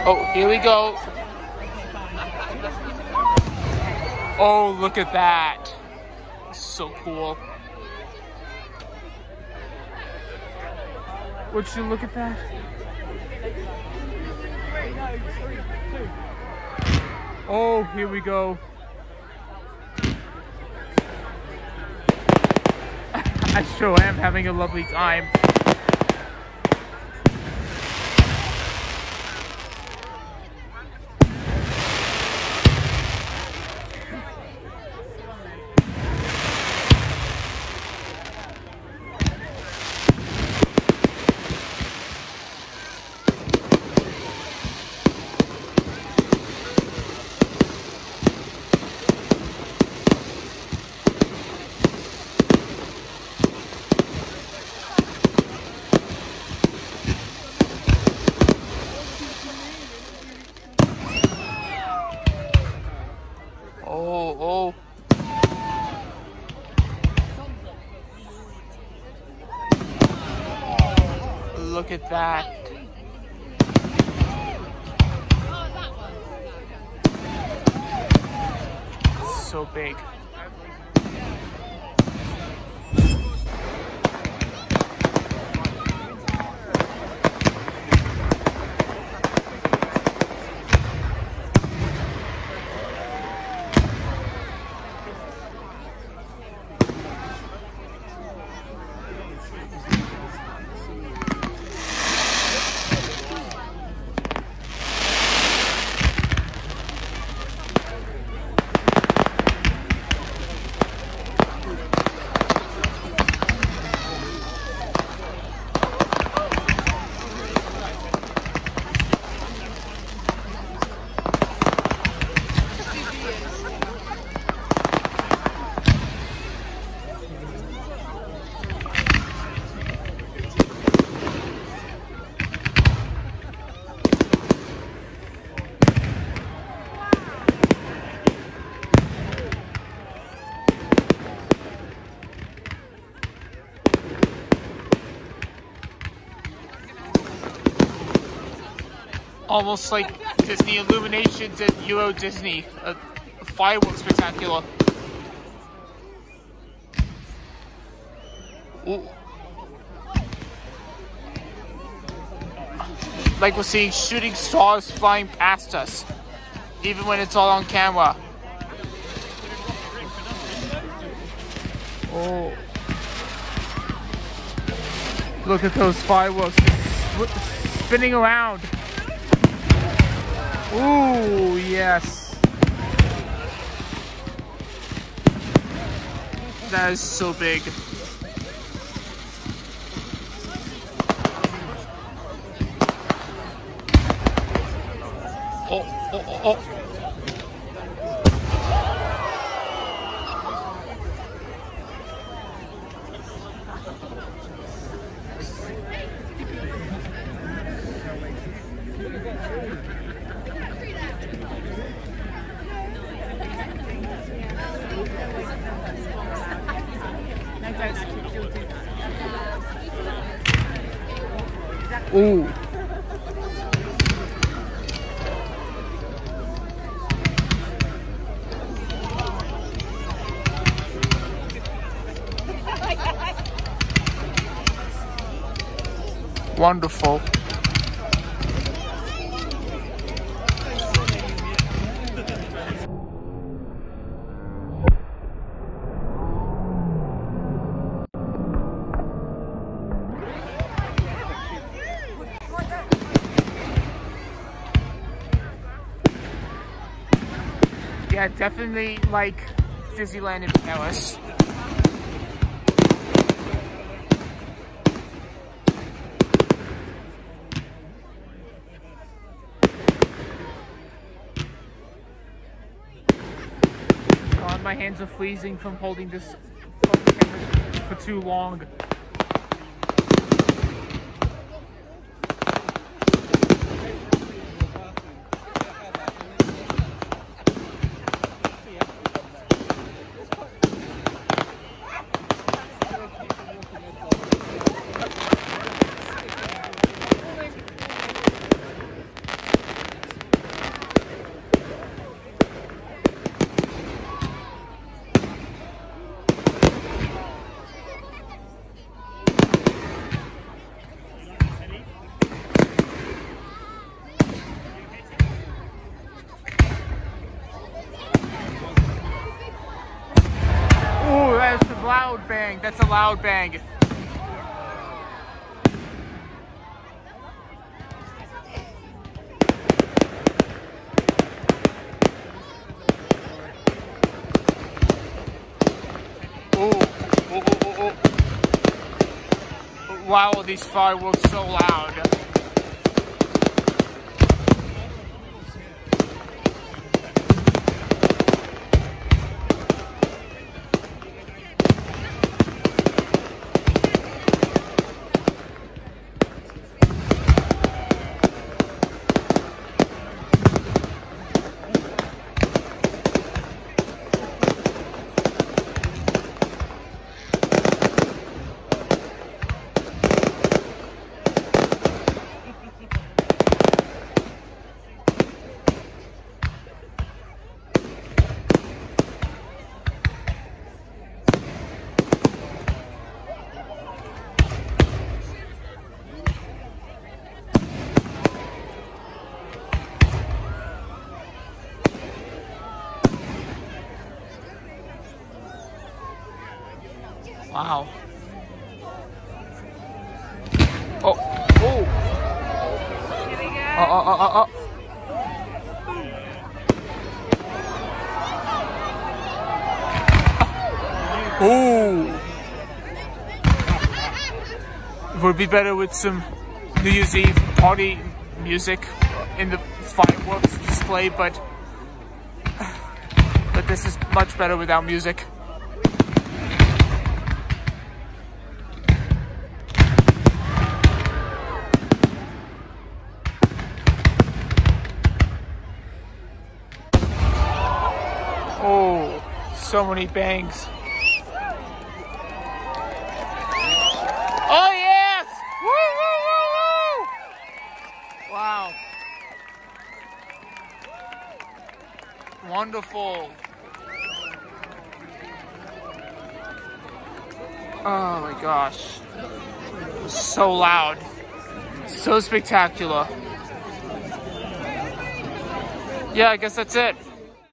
Oh, here we go. Oh, look at that. So cool. Would you look at that? Oh, here we go. I sure am having a lovely time. Oh. Look at that. So big. Almost like Disney Illuminations at Euro Disney. A fireworks spectacular. Ooh. Like we're seeing shooting stars flying past us, even when it's all on camera. Oh. Look at those fireworks spinning around. Ooh, yes. That is so big. Oh. Ooh. Wonderful. Yeah, definitely like Disneyland in Paris. God, my hands are freezing from holding this camera for too long. loud bang. That's a loud bang. Wow, these fireworks so loud. Wow. Oh. Oh. Here we go. Oh. It would be better with some New Year's Eve party music in the fireworks display, but this is much better without music. Oh, so many bangs. Oh, yes! Woo, woo, woo, woo! Wow. Wonderful. Oh my gosh. So loud. So spectacular. Yeah, I guess that's it.